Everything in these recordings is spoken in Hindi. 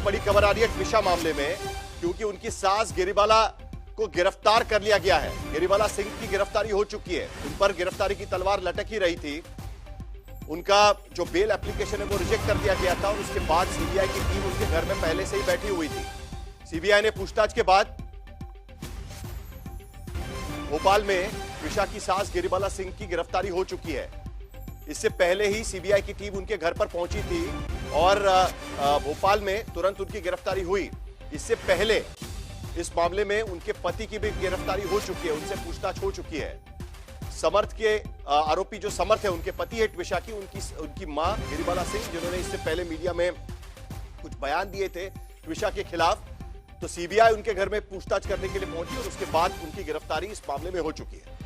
बड़ी खबर आ रही है ट्विशा मामले में, क्योंकि उनकी सास गिरिबाला को गिरफ्तार कर लिया गया है। गिरिबाला सिंह की गिरफ्तारी हो चुकी है। उन पर गिरफ्तारी की तलवार लटक ही रही थी। उनका जो बेल एप्लीकेशन है वो रिजेक्ट कर दिया गया था और उसके बाद सीबीआई की टीम उनके घर में पहले से ही बैठी हुई थी। सीबीआई ने पूछताछ के बाद भोपाल में ट्विशा की सास गिरिबाला सिंह की गिरफ्तारी हो चुकी है। इससे पहले ही सीबीआई की टीम उनके घर पर पहुंची थी और भोपाल में तुरंत उनकी गिरफ्तारी हुई। इससे पहले इस मामले में उनके पति की भी गिरफ्तारी हो चुकी है, उनसे पूछताछ हो चुकी है। समर्थ के आरोपी जो समर्थ है उनके पति है ट्विशा की, उनकी मां गिरिबाला सिंह, जिन्होंने इससे पहले मीडिया में कुछ बयान दिए थे ट्विशा के खिलाफ। तो सीबीआई उनके घर में पूछताछ करने के लिए पहुंची और उसके बाद उनकी गिरफ्तारी इस मामले में हो चुकी है।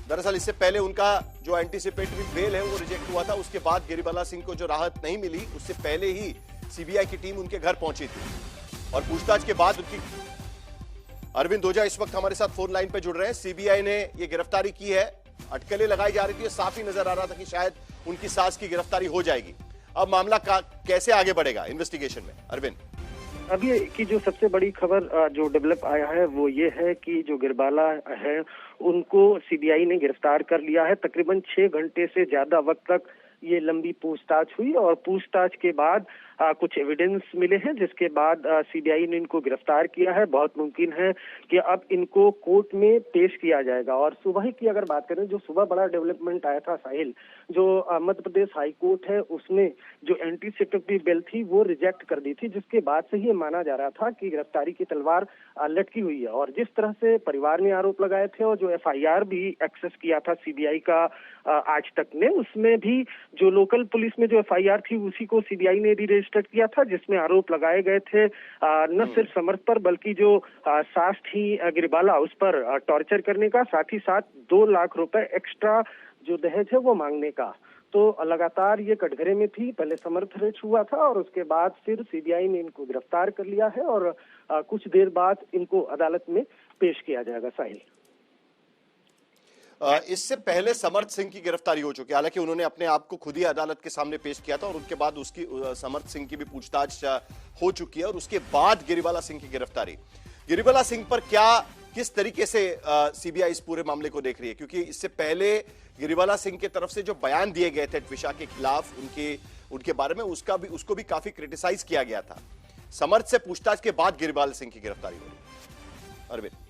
दरअसल इससे पहले उनका जो एंटीसिपेटरी बेल है वो रिजेक्ट हुआ था। उसके बाद गिरिबाला सिंह को जो राहत नहीं मिली, उससे पहले ही सीबीआई की टीम उनके घर पहुंची थी और पूछताछ के बाद उनकी अरविंद ओझा इस वक्त हमारे साथ फोन लाइन पे जुड़ रहे हैं। सीबीआई ने ये गिरफ्तारी की है, अटकलें लगाई जा रही थी, साफ ही नजर आ रहा था कि शायद उनकी सास की गिरफ्तारी हो जाएगी। अब मामला कैसे आगे बढ़ेगा इन्वेस्टिगेशन में, अरविंद? अभी की जो सबसे बड़ी खबर जो डेवलप आया है वो ये है कि जो गिरबाला है उनको सीबीआई ने गिरफ्तार कर लिया है। तकरीबन 6 घंटे से ज्यादा वक्त तक ये लंबी पूछताछ हुई और पूछताछ के बाद कुछ एविडेंस मिले हैं, जिसके बाद सीबीआई ने इनको गिरफ्तार किया है। बहुत मुमकिन है कि अब इनको कोर्ट में पेश किया जाएगा। और सुबह की अगर बात करें, जो सुबह बड़ा डेवलपमेंट आया था साहिल, जो मध्य प्रदेश हाई कोर्ट है उसने जो एंटीसिपेटरी बेल थी वो रिजेक्ट कर दी थी, जिसके बाद से ही माना जा रहा था कि गिरफ्तारी की तलवार लटकी हुई है। और जिस तरह से परिवार ने आरोप लगाए थे और जो एफआईआर भी एक्सेस किया था सीबीआई का आज तक ने, उसमें भी जो लोकल पुलिस में जो एफआईआर थी उसी को सीबीआई ने भी रजिस्टर किया था, जिसमें आरोप लगाए गए थे न सिर्फ समर्थ पर बल्कि जो सास थी गिरिबाला उस पर टॉर्चर करने का, साथ ही साथ 2 लाख रुपए एक्स्ट्रा जो दहेज है वो मांगने का। तो लगातार ये कटघरे में थी। पहले समर्थ अरेस्ट हुआ था और उसके बाद फिर सीबीआई ने इनको गिरफ्तार कर लिया है और कुछ देर बाद इनको अदालत में पेश किया जाएगा। साहिल, इससे पहले समर्थ सिंह की गिरफ्तारी हो चुकी है। हालांकि उन्होंने अपने आप को खुद ही अदालत के सामने पेश किया था और उसके बाद उसकी समर्थ सिंह की भी पूछताछ हो चुकी है और उसके बाद गिरिबाला सिंह की गिरफ्तारी। गिरिबाला सिंह पर किस तरीके से सीबीआई इस पूरे मामले को देख रही है? क्योंकि इससे पहले गिरिबाला सिंह की तरफ से जो बयान दिए गए थे ट्विशा के खिलाफ उनके बारे में, उसको भी काफी क्रिटिसाइज किया गया था। समर्थ से पूछताछ के बाद गिरिबाला सिंह की गिरफ्तारी हो रही है। अरविंद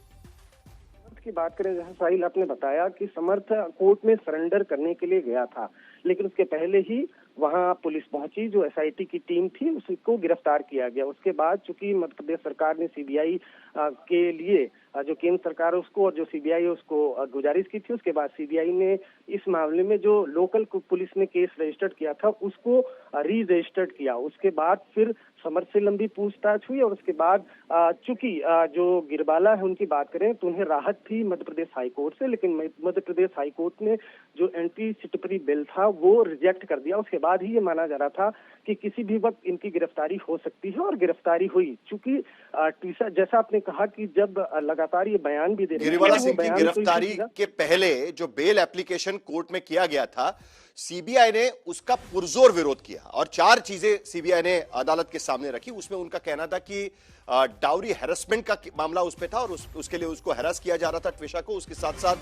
की बात करें, जैसा साहिल आपने बताया कि समर्थ कोर्ट में सरेंडर करने के लिए गया था, लेकिन उसके पहले ही वहां पुलिस पहुंची, जो एसआईटी की टीम थी उसको गिरफ्तार किया गया। उसके बाद चूंकि मध्य प्रदेश सरकार ने सीबीआई के लिए जो केंद्र सरकार है उसको और जो सीबीआई है उसको गुजारिश की थी, उसके बाद सीबीआई ने इस मामले में जो लोकल पुलिस ने केस रजिस्टर्ड किया था उसको री रजिस्टर्ड किया। उसके बाद फिर समर्थ से लंबी पूछताछ हुई और उसके बाद चूंकि जो गिरबाला है उनकी बात करें तो उन्हें राहत थी मध्य प्रदेश हाई कोर्ट से, लेकिन मध्य प्रदेश हाई कोर्ट ने जो एंटीसिपेटरी बिल था वो रिजेक्ट कर दिया। उसके बाद ही ये माना जा रहा था कि किसी भी वक्त इनकी गिरफ्तारी हो सकती है और गिरफ्तारी हुई। चूंकि ट्विशा, जैसा आपने कहा कि जब लगातार ये बयान भी दे रहे हैं, गिरिबाला सिंह की गिरफ्तारी के पहले जो बेल एप्लीकेशन कोर्ट में किया गया था, सीबीआई ने उसका पुरजोर विरोध किया और 4 चीजें सीबीआई ने अदालत के सामने रखी। उसमें उनका कहना था कि डाउरी हैरेसमेंट का मामला उस पे था और उसके लिए उसको हैरास किया जा रहा था ट्विशा को। उसके साथ साथ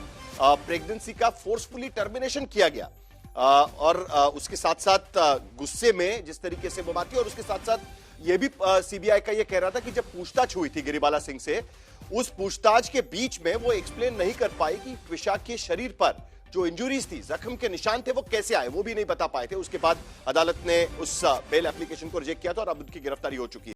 प्रेगनेंसी का फोर्सफुली टर्मिनेशन किया गया और उसके साथ साथ गुस्से में जिस तरीके से वो बात की, और उसके साथ साथ ये भी सीबीआई का ये कह रहा था कि जब पूछताछ हुई थी गिरिबाला सिंह से, उस पूछताछ के बीच में वो एक्सप्लेन नहीं कर पाई कि ट्विशा के शरीर पर जो इंजुरीज थी, जख्म के निशान थे, वो कैसे आए, वो भी नहीं बता पाए थे। उसके बाद अदालत ने उस बेल एप्लीकेशन को रिजेक्ट किया था और अब उनकी गिरफ्तारी हो चुकी है।